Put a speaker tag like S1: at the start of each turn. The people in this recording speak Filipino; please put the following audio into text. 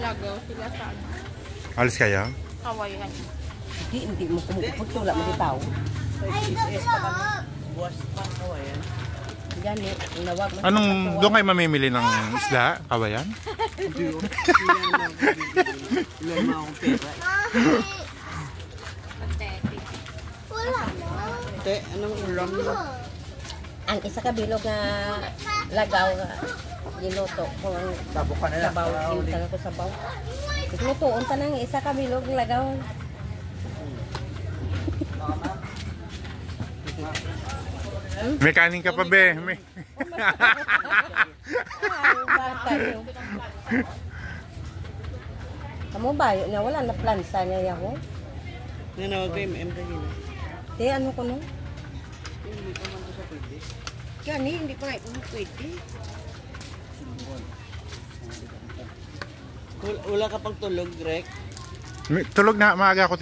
S1: Lagaw sila sa ano.
S2: Alis kayo?
S1: Kawayan.
S3: Hindi mo kumukupot. Wala mo di tao.
S4: SS pa kami. Buwas pa kawayan.
S3: Yan eh. Nawag mo.
S2: Anong doon kayo mamimili ng isda? Kawayan?
S4: Hindi yun. Ilan na akong pera.
S1: Pathetic.
S4: Te, anong ulam mo?
S3: Ang isa ka bilog na lagaw nga giluto ko ang
S4: Tabo ka na lang.
S3: sabaw. Ginutang ko sabaw. Lutoon pa nang isa ka bilog lagaw.
S2: May kanin ka pa, be. May...
S3: Ay, bata yun. Kamu ba? Na wala na plansa niya yaho.
S4: Nanawag ko yung MD yun.
S3: Te, ano ko no?
S4: Hindi pa man ko sa pwede.
S3: Gani, hindi pa nga ito pwede.
S4: Wala ka pang tulog, Greg?
S2: Tulog na, maaga ko